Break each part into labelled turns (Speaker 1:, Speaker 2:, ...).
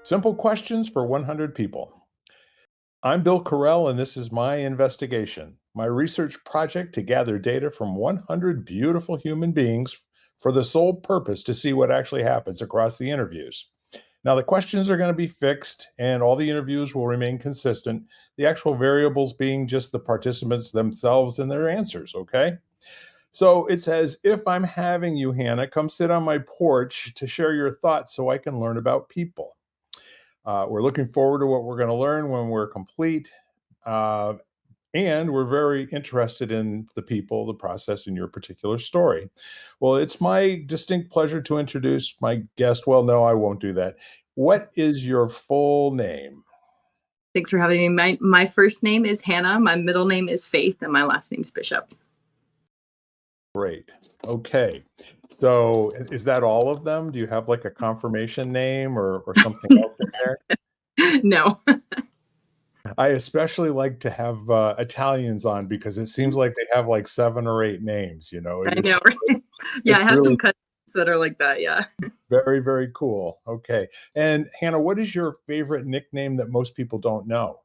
Speaker 1: Simple questions for 100 people. I'm Bill Carell, and this is my investigation, my research project to gather data from 100 beautiful human beings for the sole purpose to see what actually happens across the interviews. Now, the questions are going to be fixed, and all the interviews will remain consistent, the actual variables being just the participants themselves and their answers, okay? So it's as if I'm having you, Hannah, come sit on my porch to share your thoughts so I can learn about people. We're looking forward to what we're going to learn when we're complete. Uh, and we're very interested in the people, the process, and your particular story. Well, it's my distinct pleasure to introduce my guest. Well, no, I won't do that. What is your full name?
Speaker 2: Thanks for having me. My first name is Hannah, my middle name is Faith, and my last name is Bishop.
Speaker 1: Great. Okay. So is that all of them? Do you have like a confirmation name or something else in there?
Speaker 2: No,
Speaker 1: I especially like to have Italians on because it seems like they have like 7 or 8 names, you know?
Speaker 2: I know, right? Yeah, I
Speaker 1: It's
Speaker 2: have some
Speaker 1: really
Speaker 2: cousins that are like that, yeah.
Speaker 1: very, very cool. Okay. And Hannah, what is your favorite nickname that most people don't know?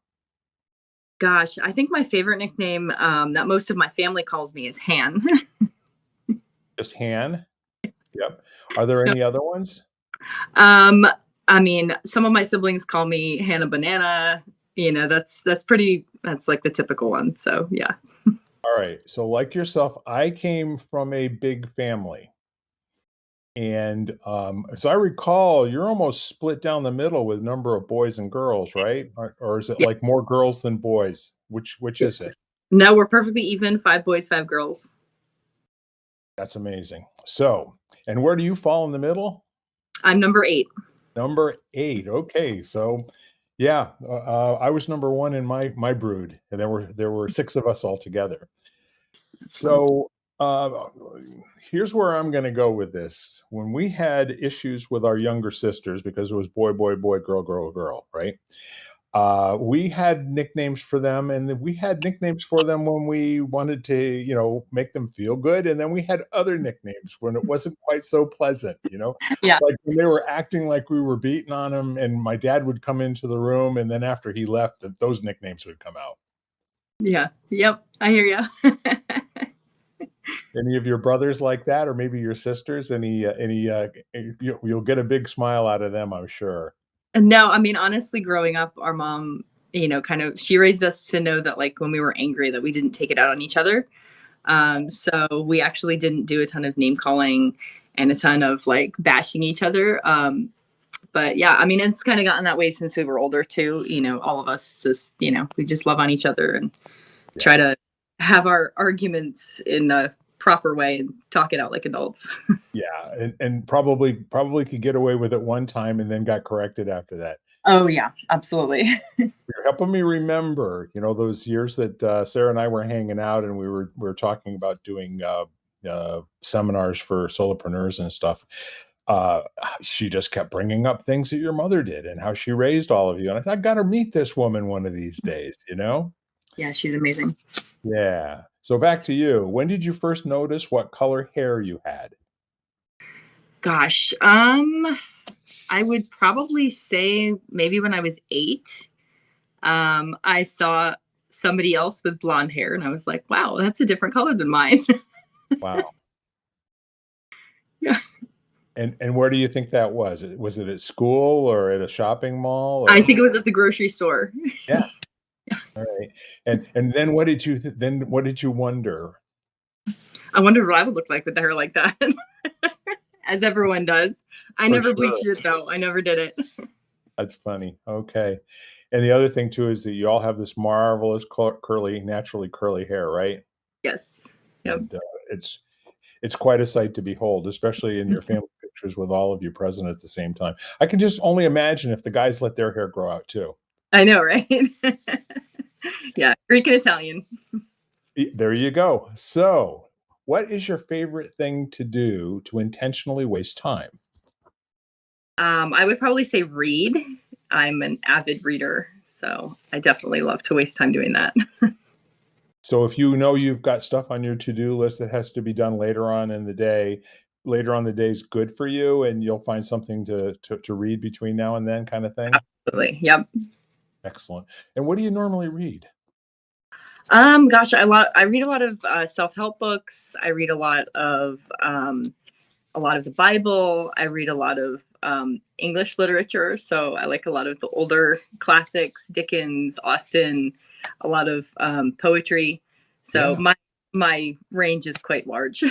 Speaker 2: Gosh, I think my favorite nickname, that most of my family calls me is Han.
Speaker 1: Just Han? Yep. Are there
Speaker 2: No,
Speaker 1: any other ones?
Speaker 2: um, I mean, some of my siblings call me Hannah Banana, that's like the typical one, so yeah.
Speaker 1: All right. So like yourself, I came from a big family. And as I recall, you're almost split down the middle with number of boys and girls, right? Or is it
Speaker 2: Yeah,
Speaker 1: like more girls than boys? Which
Speaker 2: yeah.
Speaker 1: is it?
Speaker 2: No, we're perfectly even, 5 boys, 5 girls.
Speaker 1: That's amazing. So, and where do you fall in the middle?
Speaker 2: I'm number 8.
Speaker 1: Number 8. Okay, so yeah, I was number 1 in my brood, and there were 6 of us altogether.
Speaker 2: That's fun.
Speaker 1: So, uh, here's where I'm gonna go with this. When we had issues with our younger sisters, because it was boy, boy, boy, girl, girl, girl, right? We had nicknames for them, and then we had nicknames for them when we wanted to, make them feel good, and then we had other nicknames when it wasn't quite so pleasant,
Speaker 2: Yeah,
Speaker 1: like when they were acting like we were beating on them, and my dad would come into the room, and then after he left, those nicknames would come out.
Speaker 2: yeah, yep, I hear you.
Speaker 1: Any of your brothers like that, or maybe your sisters? You'll get a big smile out of them, I'm sure.
Speaker 2: No, I mean, honestly, growing up, our mom, kind of she raised us to know that like when we were angry that we didn't take it out on each other. So we actually didn't do a ton of name calling and a ton of like bashing each other. But yeah, I mean, it's kind of gotten that way since we were older too. All of us just, we just love on each other and
Speaker 1: Yeah.
Speaker 2: try to have our arguments in a proper way and talk it out like adults.
Speaker 1: Yeah, and probably could get away with it one time and then got corrected after that.
Speaker 2: Oh yeah, absolutely.
Speaker 1: You're helping me remember, those years that, Sarah and I were hanging out and we were talking about doing, seminars for solopreneurs and stuff. Uh, she just kept bringing up things that your mother did and how she raised all of you, and I gotta meet this woman one of these days, you know?
Speaker 2: Yeah, she's amazing.
Speaker 1: Yeah. So back to you. When did you first notice what color hair you had?
Speaker 2: Gosh, I would probably say maybe when I was 8, I saw somebody else with blonde hair, and I was like, "Wow, that's a different color than mine."
Speaker 1: Wow.
Speaker 2: Yeah.
Speaker 1: And where do you think that was? Was it at school or at a shopping mall
Speaker 2: I
Speaker 1: or
Speaker 2: think it was at the grocery store.
Speaker 1: yeah, all right. And then what did you wonder?
Speaker 2: I wonder what I would look like with the hair like that, as everyone does. I
Speaker 1: For
Speaker 2: never
Speaker 1: sure.
Speaker 2: bleached it, though. I never did it.
Speaker 1: That's funny. Okay. And the other thing too is that you all have this marvelous curly, naturally curly hair, right?
Speaker 2: Yes. Yep.
Speaker 1: And it's quite a sight to behold, especially in your family pictures with all of you present at the same time. I can just only imagine if the guys let their hair grow out too.
Speaker 2: I know, right? Yeah, Greek and Italian.
Speaker 1: There you go. So, what is your favorite thing to do to intentionally waste time?
Speaker 2: I would probably say read. I'm an avid reader, so I definitely love to waste time doing that.
Speaker 1: So, if you know you've got stuff on your to-do list that has to be done later on in the day, later on the day is good for you, and you'll find something to read between now and then, kind of thing?
Speaker 2: Absolutely. Yep.
Speaker 1: Excellent. And what do you normally read?
Speaker 2: Gosh, I read a lot of self-help books. I read a lot of the Bible. I read a lot of English literature. So I like a lot of the older classics, Dickens, Austen, a lot of poetry. So
Speaker 1: Yeah.
Speaker 2: my range is quite large.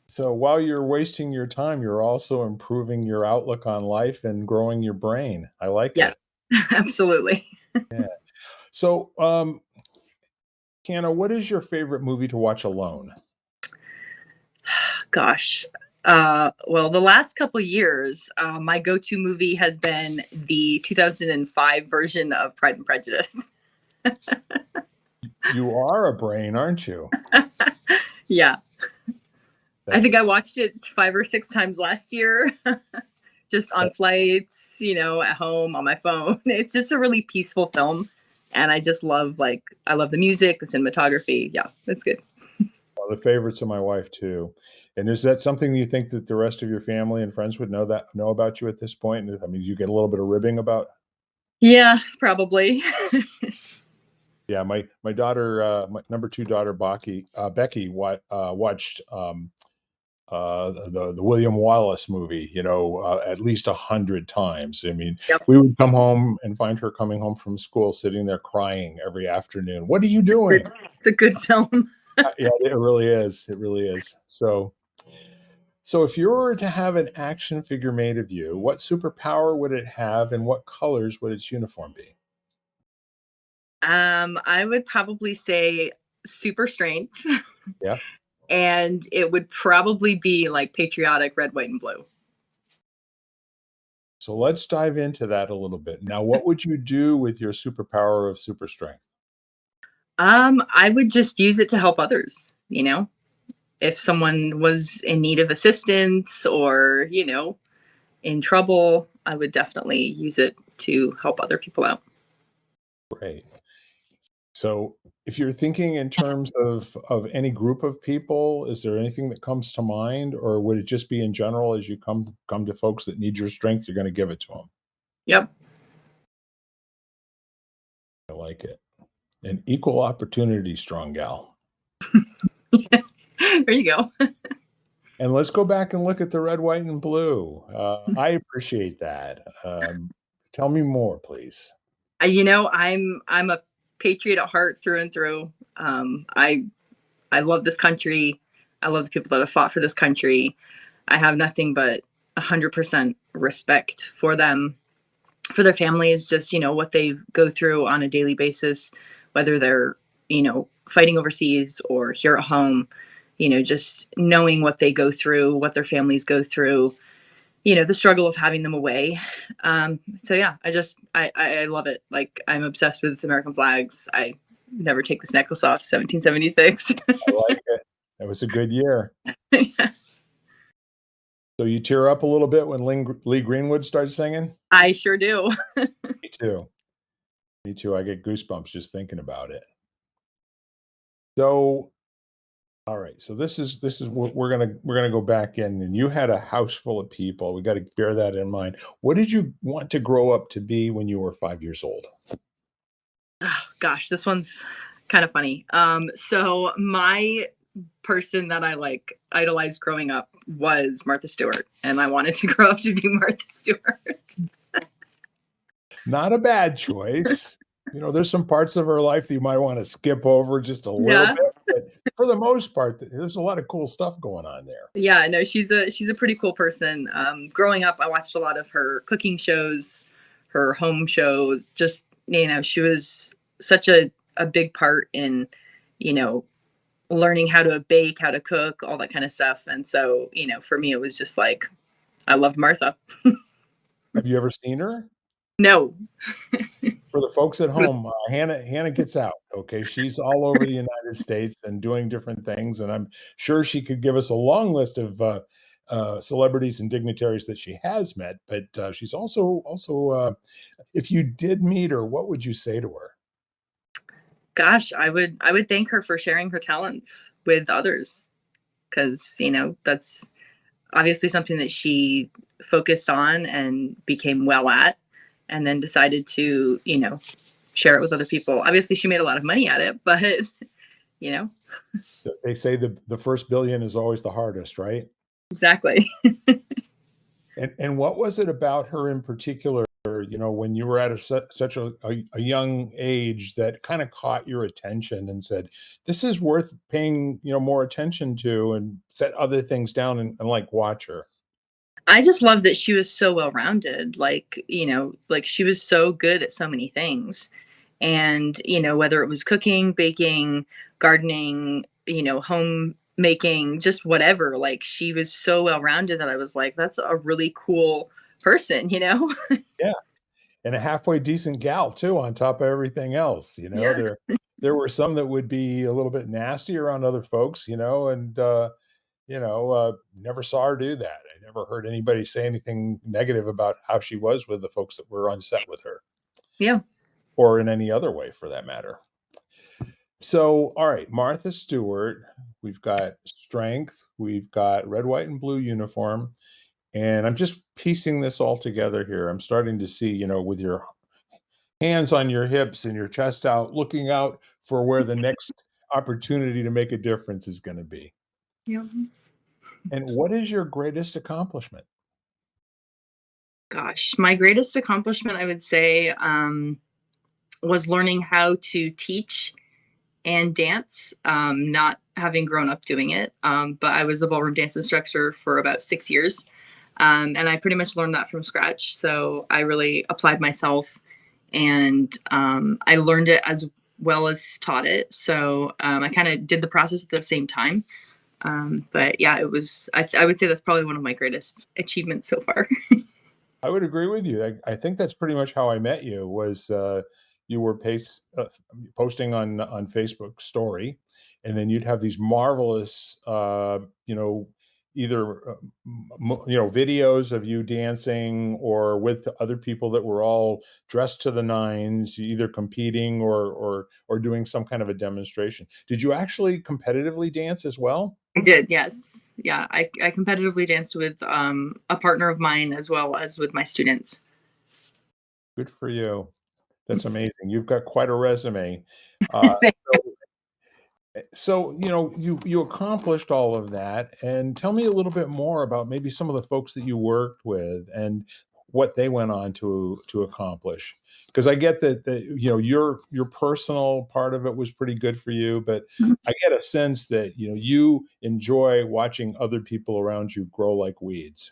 Speaker 1: So while you're wasting your time, you're also improving your outlook on life and growing your brain. I like
Speaker 2: Yes,
Speaker 1: it.
Speaker 2: absolutely.
Speaker 1: Yeah. So, Hannah, what is your favorite movie to watch alone?
Speaker 2: Gosh. Well, the last couple years, my go-to movie has been the 2005 version of Pride and Prejudice.
Speaker 1: You are a brain, aren't you?
Speaker 2: Yeah, I
Speaker 1: That's
Speaker 2: think I watched it 5 or 6 times last year, just on flights, at home on my phone. It's just a really peaceful film, and I just love I love the music, the cinematography. Yeah, it's good.
Speaker 1: one of the favorites of my wife too. And is that something you think that the rest of your family and friends would know about you at this point? I mean, you get a little bit of ribbing about.
Speaker 2: Yeah, probably.
Speaker 1: Yeah, my daughter, my number two daughter, Becky, watched the William Wallace movie, at least 100 times. I mean,
Speaker 2: Yep,
Speaker 1: we would come home and find her coming home from school, sitting there crying every afternoon. What are you doing?
Speaker 2: it's a good film.
Speaker 1: Yeah, it really is. It really is. So if you were to have an action figure made of you, what superpower would it have, and what colors would its uniform be?
Speaker 2: I would probably say super strength,
Speaker 1: Yeah.
Speaker 2: and it would probably be like patriotic red, white, and blue.
Speaker 1: So let's dive into that a little bit. Now, what would you do with your superpower of super strength?
Speaker 2: I would just use it to help others, if someone was in need of assistance or, in trouble, I would definitely use it to help other people out.
Speaker 1: Great. So if you're thinking in terms of any group of people, is there anything that comes to mind, or would it just be in general as you come to folks that need your strength, you're going to give it to them?
Speaker 2: Yep.
Speaker 1: I like it. An equal opportunity strong gal.
Speaker 2: There you go.
Speaker 1: And let's go back and look at the red, white, and blue. I appreciate that. Tell me more, please.
Speaker 2: I'm a patriot at heart through and through. I love this country. I love the people that have fought for this country. I have nothing but 100% respect for them, for their families, just, what they go through on a daily basis, whether they're, fighting overseas or here at home, just knowing what they go through, what their families go through, the struggle of having them away. So yeah, I love it. Like, I'm obsessed with American flags. I never take this necklace off. 1776.
Speaker 1: I like it. That was a good year. So you tear up a little bit when Lee Greenwood starts singing?
Speaker 2: I sure do.
Speaker 1: Me too. Me too. I get goosebumps just thinking about it. So, all right. So this is what we're gonna go back in, and you had a house full of people. We got to bear that in mind. What did you want to grow up to be when you were 5 years old?
Speaker 2: Oh, gosh, this one's kind of funny. So my person that I idolized growing up was Martha Stewart, and I wanted to grow up to be Martha Stewart.
Speaker 1: Not a bad choice. There's some parts of her life that you might want to skip over just a little
Speaker 2: Yeah.
Speaker 1: bit, but for the most part, there's a lot of cool stuff going on there.
Speaker 2: Yeah, no, she's a pretty cool person. Growing up, I watched a lot of her cooking shows, her home show. Just, she was such a big part in, you know, learning how to bake, how to cook, all that kind of stuff. And so, for me, it was just like I loved Martha.
Speaker 1: Have you ever seen her?
Speaker 2: No.
Speaker 1: For the folks at home, Hannah gets out, okay? She's all over the United States and doing different things, and I'm sure she could give us a long list of, celebrities and dignitaries that she has met, but, she's also, if you did meet her, what would you say to her?
Speaker 2: Gosh, I would thank her for sharing her talents with others, because that's obviously something that she focused on and became well at, and then decided to, share it with other people. Obviously, she made a lot of money at it, but you know,
Speaker 1: They say the first billion is always the hardest, right?
Speaker 2: exactly.
Speaker 1: And what was it about her in particular, when you were at such a young age that kind of caught your attention and said, "This is worth paying, more attention to," and set other things down and like watch her?
Speaker 2: I just love that she was so well rounded. Like, like she was so good at so many things. And, whether it was cooking, baking, gardening, home making, just whatever, like she was so well rounded that I was like, that's a really cool person, you know?
Speaker 1: Yeah, and a halfway decent gal too on top of everything else,
Speaker 2: Yeah.
Speaker 1: there were some that would be a little bit nasty around other folks, and, never saw her do that. I never heard anybody say anything negative about how she was with the folks that were on set with her,
Speaker 2: Yeah.
Speaker 1: or in any other way for that matter. So, all right, Martha Stewart, we've got strength, we've got red, white, and blue uniform, and I'm just piecing this all together here. I'm starting to see, with your hands on your hips and your chest out, looking out for where the next opportunity to make a difference is going to be.
Speaker 2: Yeah.
Speaker 1: And what is your greatest accomplishment?
Speaker 2: Gosh, my greatest accomplishment, I would say, was learning how to teach and dance, not having grown up doing it. But I was a ballroom dance instructor for about 6 years. And I pretty much learned that from scratch. So I really applied myself, and I learned it as well as taught it. So I kind of did the process at the same time. But yeah, I would say that's probably one of my greatest achievements so far.
Speaker 1: I would agree with you. I think that's pretty much how I met you. Was you were posting on Facebook story, and then you'd have these marvelous, either videos of you dancing or with other people that were all dressed to the nines, either competing or doing some kind of a demonstration. Did you actually competitively dance as well?
Speaker 2: I did, yes. Yeah, I competitively danced with a partner of mine as well as with my students.
Speaker 1: Good for you. That's amazing. You've got quite a resume. Uh, so, you accomplished all of that, and tell me a little bit more about maybe some of the folks that you worked with and what they went on to accomplish. Because I get that your personal part of it was pretty good for you, but I get a sense that you enjoy watching other people around you grow like weeds.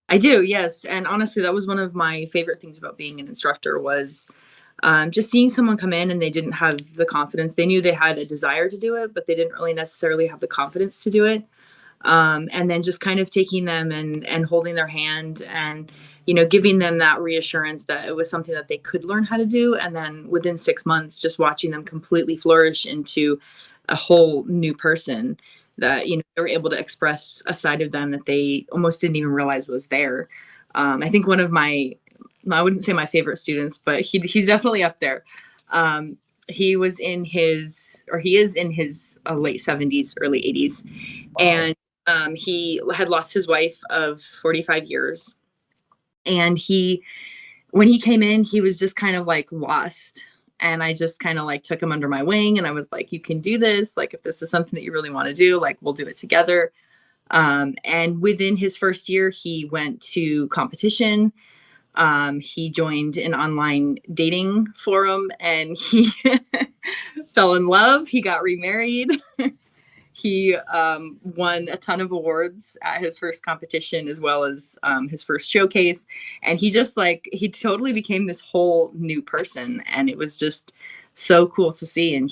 Speaker 2: I do, yes. And honestly, that was one of my favorite things about being an instructor was just seeing someone come in and they didn't have the confidence. They knew they had a desire to do it, but they didn't really necessarily have the confidence to do it. And then just kind of taking them and holding their hand and giving them that reassurance that it was something that they could learn how to do. And then within 6 months, just watching them completely flourish into a whole new person that they were able to express a side of them that they almost didn't even realize was there. I think one of my I wouldn't say my favorite students, but he's definitely up there. He was in his, or he is in his late 70s, early 80s,
Speaker 1: Wow.
Speaker 2: and he had lost his wife of 45 years. And when he came in, he was just kind of like lost. And I just kind of like took him under my wing and I was like, you can do this. Like, if this is something that you really want to do, like, we'll do it together. And within his first year, he went to competition. He joined an online dating forum and he fell in love. He got remarried. He won a ton of awards at his first competition as well as his first showcase. And he totally became this whole new person. And it was just so cool to see. And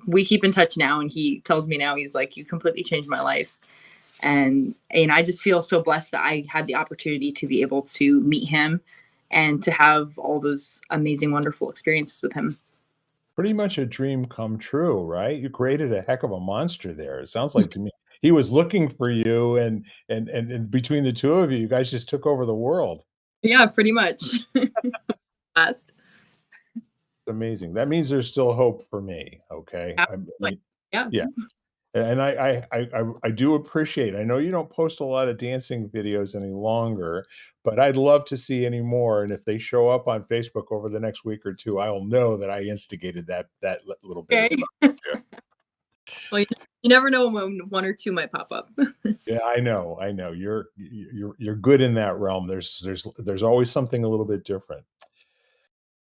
Speaker 2: we keep in touch now. And he tells me now, he's like, you completely changed my life. And I just feel so blessed that I had the opportunity to be able to meet him and to have all those amazing, wonderful experiences with him.
Speaker 1: Pretty much a dream come true, right? You created a heck of a monster there. It sounds like to me he was looking for you, and between the two of you, you guys just took over the world.
Speaker 2: Yeah, pretty much. Last.
Speaker 1: Amazing. That means there's still hope for me, okay? I
Speaker 2: Absolutely.
Speaker 1: mean,
Speaker 2: Yeah.
Speaker 1: yeah. And I do appreciate. I know you don't post a lot of dancing videos any longer, but I'd love to see any more. And if they show up on Facebook over the next week or two, I'll know that I instigated little bit of
Speaker 2: Okay.
Speaker 1: fun. Yeah.
Speaker 2: Well, you never know when one or two might pop up.
Speaker 1: Yeah, I know. I know. You're good in that realm. There's always something a little bit different.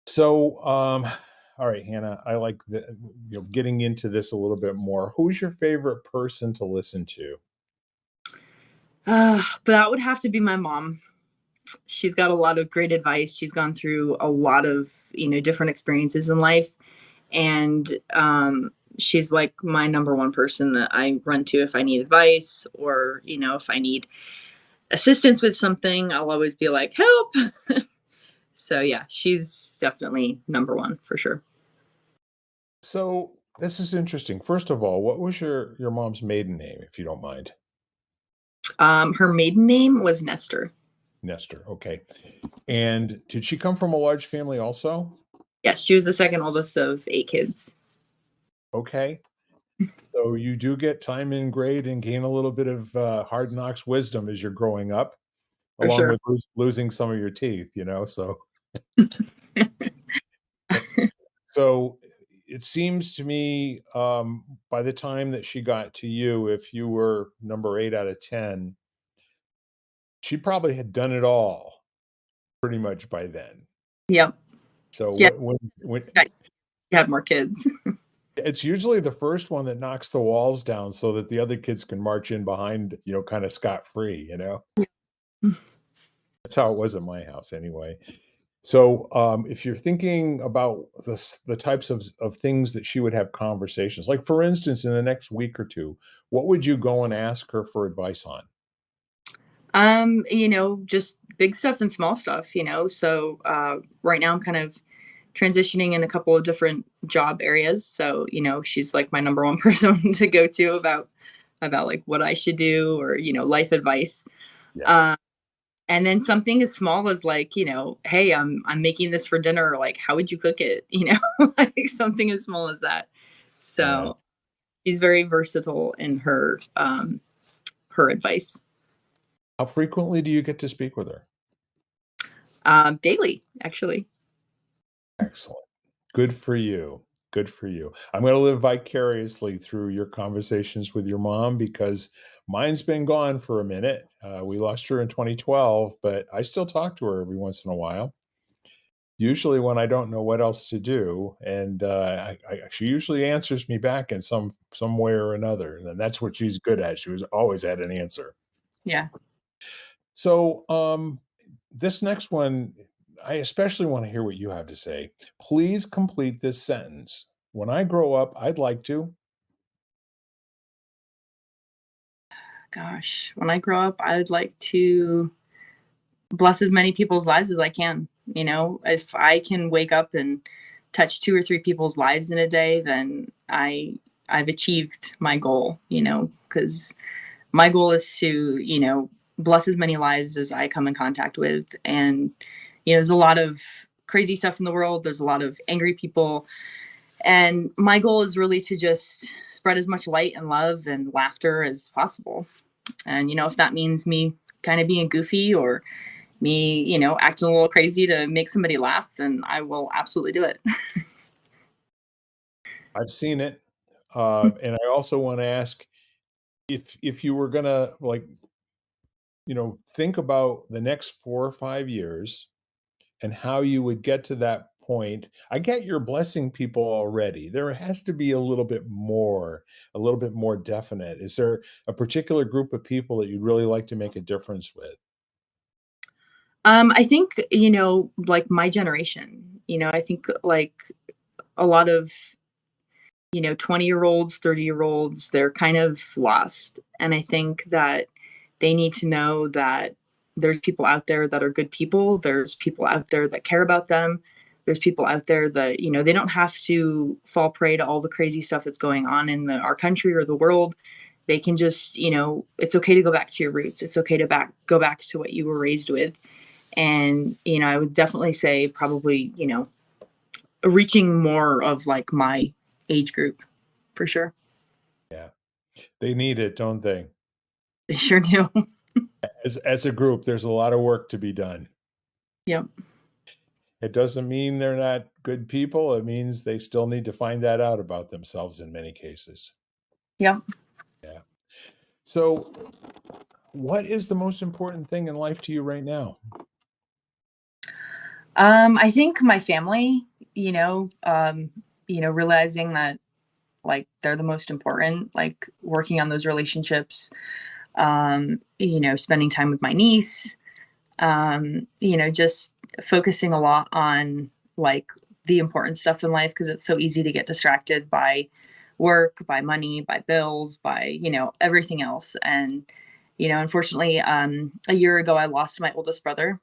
Speaker 1: So, all right, Hannah, I like getting into this a little bit more. Who's your favorite person to listen to?
Speaker 2: But that would have to be my mom. She's got a lot of great advice. She's gone through a lot of, different experiences in life. And she's like my number one person that I run to if I need advice or, if I need assistance with something, I'll always be like, help. So yeah, she's definitely number one for sure.
Speaker 1: So this is interesting. First of all, what was your mom's maiden name, if you don't mind?
Speaker 2: Her maiden name was Nestor.
Speaker 1: Nestor. Okay. And did she come from a large family also?
Speaker 2: Yes, she was the second oldest of 8 kids.
Speaker 1: Okay. So you do get time in grade and gain a little bit of hard knocks wisdom as you're growing up,
Speaker 2: For
Speaker 1: along
Speaker 2: sure.
Speaker 1: with losing some of your teeth, so so it seems to me, by the time that she got to you, if you were number 8 out of 10, she probably had done it all pretty much by then.
Speaker 2: Yep.
Speaker 1: So
Speaker 2: Yeah,
Speaker 1: when
Speaker 2: you had more kids.
Speaker 1: it's usually the first one that knocks the walls down so that the other kids can march in behind, kind of scot-free. That's how it was at my house anyway. So, if you're thinking about the types of things that she would have conversations, like for instance, in the next week or two, what would you go and ask her for advice on?
Speaker 2: Just big stuff and small stuff. So right now I'm kind of transitioning in a couple of different job areas. So, she's like my number one person to go to about like what I should do or, life advice.
Speaker 1: Yeah.
Speaker 2: And then something as small as like, hey, I'm making this for dinner. Like, how would you cook it? Like something as small as that.
Speaker 1: Yeah.
Speaker 2: So she's very versatile in her advice.
Speaker 1: How frequently do you get to speak with her?
Speaker 2: Daily, actually.
Speaker 1: Excellent. Good for you. Good for you. I'm gonna live vicariously through your conversations with your mom because mine's been gone for a minute. We lost her in 2012, but I still talk to her every once in a while. Usually when I don't know what else to do, and she usually answers me back in some way or another, and that's what she's good at. She was always had an answer.
Speaker 2: Yeah.
Speaker 1: So, this next one, I especially want to hear what you have to say. Please complete this sentence. When I grow up, I'd like to.
Speaker 2: Gosh, when I grow up, I would like to bless as many people's lives as I can. If I can wake up and touch 2 or 3 people's lives in a day, then I've achieved my goal, because my goal is to, bless as many lives as I come in contact with. And, there's a lot of crazy stuff in the world. There's a lot of angry people. And my goal is really to just spread as much light and love and laughter as possible. And, if that means me kind of being goofy or me, acting a little crazy to make somebody laugh, then I will absolutely do it.
Speaker 1: I've seen it. And I also want to ask if you were gonna think about the next 4 or 5 years and how you would get to that point. I get you're blessing people already. There has to be a little bit more definite. Is there a particular group of people that you'd really like to make a difference with?
Speaker 2: I think, like my generation, I think like a lot of, 20-year-olds, 30-year-olds, they're kind of lost. And I think that they need to know that there's people out there that are good people. There's people out there that care about them. There's people out there that, they don't have to fall prey to all the crazy stuff that's going on in our country or the world. They can just, it's okay to go back to your roots. It's okay to go back to what you were raised with. And, I would definitely say probably, reaching more of like my age group for sure.
Speaker 1: Yeah. They need it, don't they?
Speaker 2: They sure do.
Speaker 1: As a group, there's a lot of work to be done.
Speaker 2: Yep.
Speaker 1: It doesn't mean they're not good people, it means they still need to find that out about themselves in many cases.
Speaker 2: Yep.
Speaker 1: Yeah. So, what is the most important thing in life to you right now?
Speaker 2: I think my family, realizing that like they're the most important, like working on those relationships, spending time with my niece, just focusing a lot on like the important stuff in life because it's so easy to get distracted by work, by money, by bills, by, everything else. And, unfortunately, a year ago, I lost my oldest brother.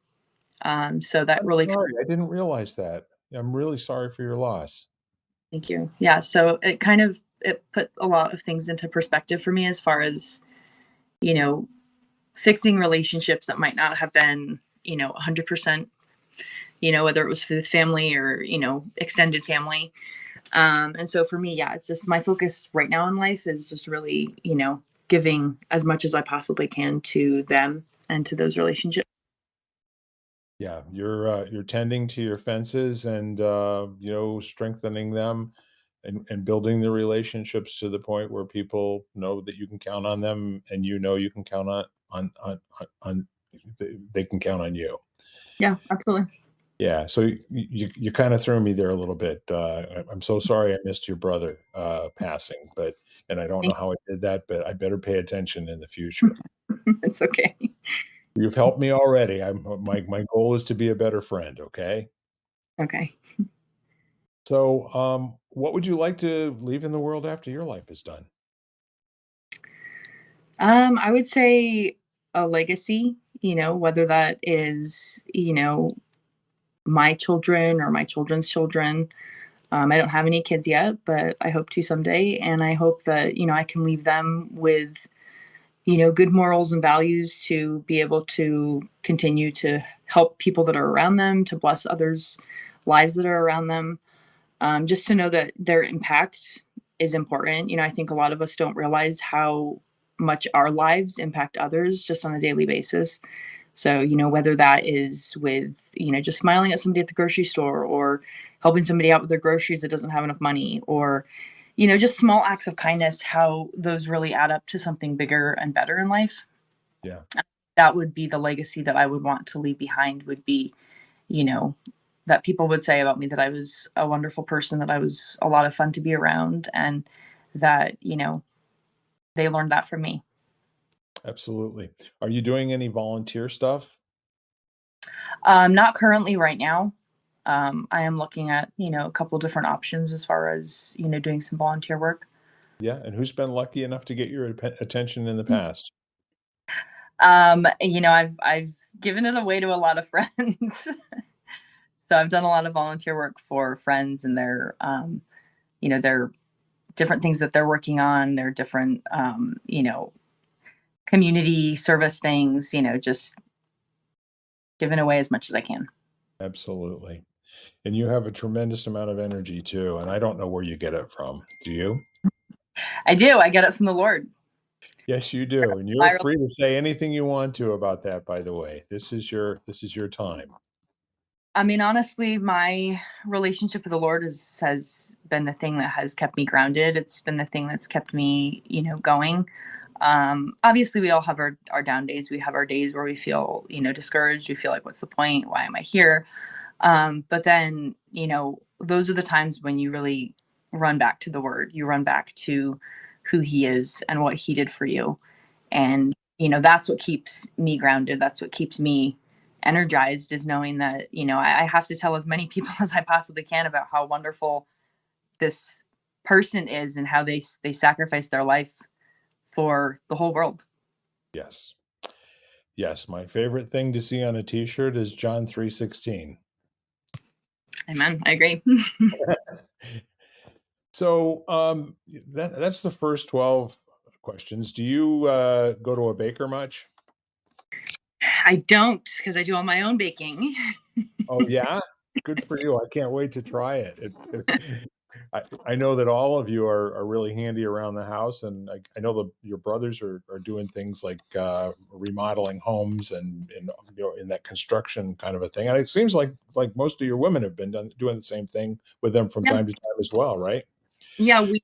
Speaker 2: So that
Speaker 1: I'm
Speaker 2: really,
Speaker 1: sorry, I didn't realize that. I'm really sorry for your loss.
Speaker 2: thank you. Yeah. So it kind of, it put a lot of things into perspective for me as far as, you know, fixing relationships that might not have been, 100%, whether it was with family or, extended family. And so for me, yeah, it's just my focus right now in life is just really, giving as much as I possibly can to them and to those relationships.
Speaker 1: Yeah, you're tending to your fences and, strengthening them and building the relationships to the point where people know that you can count on them and you know you can count on they can count on you.
Speaker 2: Yeah, absolutely.
Speaker 1: Yeah, so you kinda threw me there a little bit. I'm so sorry I missed your brother, passing, but and I don't know
Speaker 2: Thank
Speaker 1: how I did that, but I better pay attention in the future.
Speaker 2: you. It's okay.
Speaker 1: You've helped me already. My goal is to be a better friend, okay?
Speaker 2: Okay.
Speaker 1: So, what would you like to leave in the world after your life is done?
Speaker 2: I would say a legacy, whether that is, my children or my children's children. I don't have any kids yet, but I hope to someday. And I hope that, I can leave them with, good morals and values to be able to continue to help people that are around them, to bless others' lives that are around them. Just to know that their impact is important. I think a lot of us don't realize how much our lives impact others just on a daily basis. So, whether that is with, just smiling at somebody at the grocery store or helping somebody out with their groceries that doesn't have enough money or, just small acts of kindness, how those really add up to something bigger and better in life.
Speaker 1: Yeah,
Speaker 2: That would be the legacy that I would want to leave behind would be, you know, that people would say about me that I was a wonderful person, that I was a lot of fun to be around, and that, they learned that from me.
Speaker 1: absolutely. Are you doing any volunteer stuff?
Speaker 2: Not currently right now. I am looking at, a couple different options as far as, doing some volunteer work.
Speaker 1: Yeah, and who's been lucky enough to get your attention in the past?
Speaker 2: I've given it away to a lot of friends. So I've done a lot of volunteer work for friends and their different things that they're working on, their different community service things, just giving away as much as I can.
Speaker 1: Absolutely. And you have a tremendous amount of energy too, and I don't know where you get it from. Do you?
Speaker 2: I do. I get it from the Lord.
Speaker 1: Yes, you do, and you're
Speaker 2: Viral.
Speaker 1: free to say anything you want to about that, by the way. This is your time.
Speaker 2: I mean, honestly, my relationship with the Lord has been the thing that has kept me grounded. It's been the thing that's kept me, going. Obviously, we all have our down days. We have our days where we feel, discouraged. We feel like, what's the point? Why am I here? But then, those are the times when you really run back to the Word. You run back to who He is and what He did for you. And, that's what keeps me grounded. That's what keeps me energized is knowing that, I have to tell as many people as I possibly can about how wonderful this person is and how they sacrifice their life for the whole world.
Speaker 1: Yes. Yes, my favorite thing to see on a T-shirt is John 3:16.
Speaker 2: Amen. I agree.
Speaker 1: So, that's the first 12 questions. Do you, go to a baker much?
Speaker 2: I don't because I do all my own baking.
Speaker 1: Oh, yeah? Good for you. I can't wait to try it. I know that all of you are really handy around the house, and I know your brothers are doing things like remodeling homes and in that construction kind of a thing. And it seems like most of your women have been doing the same thing with them from
Speaker 2: Yeah.
Speaker 1: time to time as well, right?
Speaker 2: Yeah, we,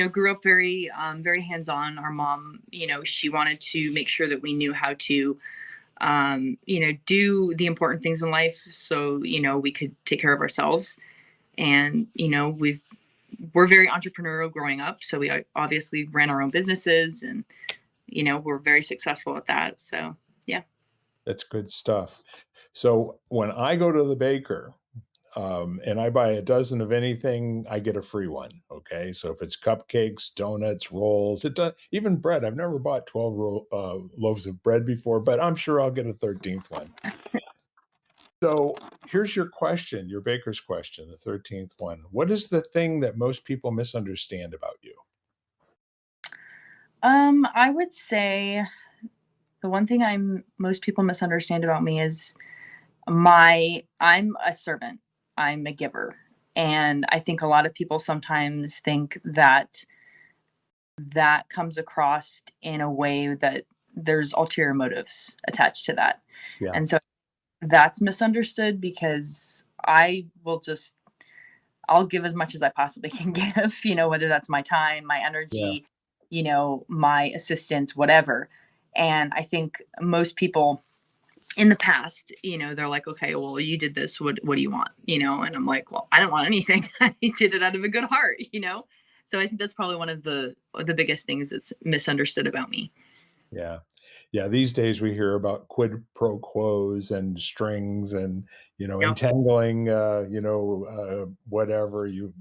Speaker 2: grew up very, very hands-on. Our mom, she wanted to make sure that we knew how to, do the important things in life so, we could take care of ourselves. And, we're very entrepreneurial growing up. So we obviously ran our own businesses and, we're very successful at that. So, yeah.
Speaker 1: That's good stuff. So when I go to the baker, and I buy a dozen of anything, I get a free one. Okay, so if it's cupcakes, donuts, rolls, it does, even bread. I've never bought 12 loaves of bread before, but I'm sure I'll get a 13th one. So here's your question, your baker's question, the 13th one. What is the thing that most people misunderstand about you?
Speaker 2: I would say the one thing most people misunderstand about me is I'm a servant. I'm a giver. And I think a lot of people sometimes think that that comes across in a way that there's ulterior motives attached to that.
Speaker 1: Yeah,
Speaker 2: And so that's misunderstood because I'll give as much as I possibly can give, whether that's my time, my
Speaker 1: yeah,
Speaker 2: energy, my assistance, whatever. And I think most people in the past, they're like, okay, well, you did this. What do you want? And I'm like, well, I don't want anything. I did it out of a good heart. So I think that's probably one of the biggest things that's misunderstood about me.
Speaker 1: yeah. Yeah, these days we hear about quid pro quos and strings and,
Speaker 2: Yep.
Speaker 1: entangling, whatever you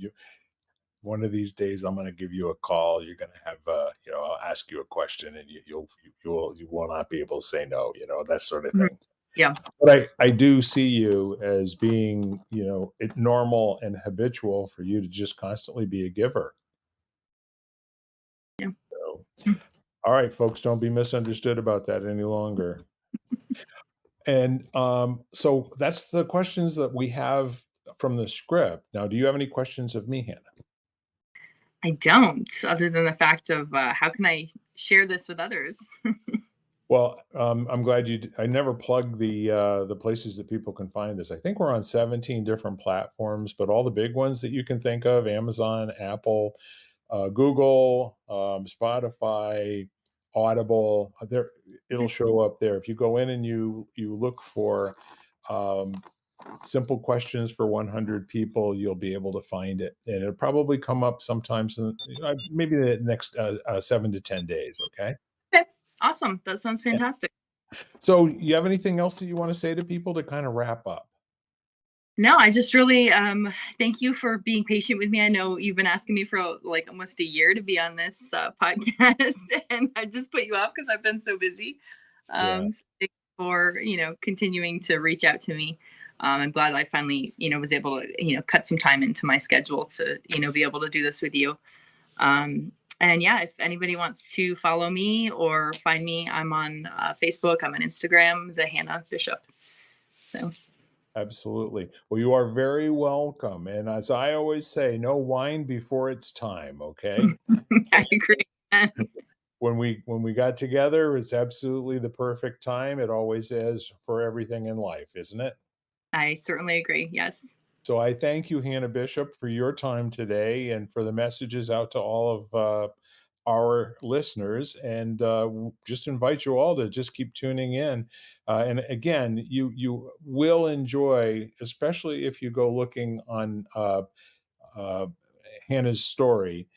Speaker 1: one of these days I'm going to give you a call. You're going to have, I'll ask you a question and you will not be able to say no, that sort of
Speaker 2: Mhm.
Speaker 1: thing.
Speaker 2: Yeah.
Speaker 1: But I do see you as being, it normal and habitual for you to just constantly be a giver.
Speaker 2: Yeah.
Speaker 1: So,
Speaker 2: Mm.
Speaker 1: all right, folks, don't be misunderstood about that any longer. And so that's the questions that we have from the script. Now, do you have any questions of me, Hannah?
Speaker 2: I don't, other than the fact of how can I share this with others?
Speaker 1: Well, I'm glad I never plug the places that people can find this. I think we're on 17 different platforms, but all the big ones that you can think of: Amazon, Apple, Google, Spotify, Audible. There, it'll show up there. If you go in and you look for um, simple questions for 100 people, you'll be able to find it, and it'll probably come up sometimes in maybe the next 7 to 10 days. Okay.
Speaker 2: Okay. Awesome. That sounds fantastic.
Speaker 1: So, you have anything else that you wanna say to people to kinda wrap up?
Speaker 2: No, I just really thank you for being patient with me. I know you've been asking me for like almost a year to be on this podcast, and I just put you off because I've been so busy.
Speaker 1: Yeah,
Speaker 2: So thank you for continuing to reach out to me. I'm glad I finally was able to cut some time into my schedule to be able to do this with you. And yeah, if anybody wants to follow me or find me, I'm on Facebook. I'm on Instagram, the Hannah Bishop. So
Speaker 1: absolutely. Well, you are very welcome, and as I always say, no wine before it's time, okay?
Speaker 2: I agree.
Speaker 1: When we got together, it's absolutely the perfect time, it always is for everything in life, isn't it?
Speaker 2: I certainly agree. Yes.
Speaker 1: So I thank you, Hannah Bishop, for your time today and for the messages out to all of our listeners. And just invite you all to just keep tuning in. And again, you will enjoy, especially if you go looking on uh, Hannah's story.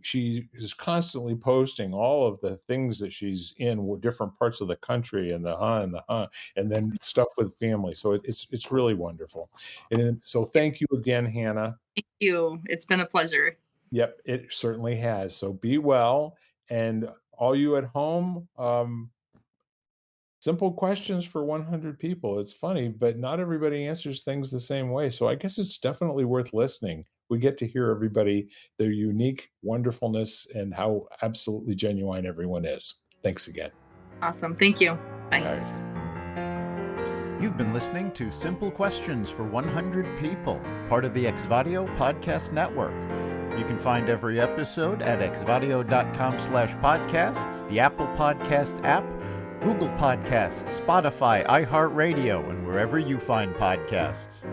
Speaker 1: She is constantly posting all of the things that she's in with different parts of the country and and then stuff with family. So it's really wonderful. And so thank you again, Hannah.
Speaker 2: Thank you. It's been a pleasure.
Speaker 1: Yep, it certainly has. So be well, and all you at home, simple questions for 100 people. It's funny, but not everybody answers things the same way. So I guess it's definitely worth listening. We get to hear everybody, their unique wonderfulness, and how absolutely genuine everyone is. Thanks again.
Speaker 2: Awesome. Thank you.
Speaker 1: All
Speaker 2: Bye.
Speaker 1: right.
Speaker 3: You've been listening to Simple Questions for 100 People, part of the Exvadio Podcast Network. You can find every episode at exvadio.com/podcasts, the Apple Podcast app, Google Podcasts, Spotify, iHeartRadio, and wherever you find podcasts.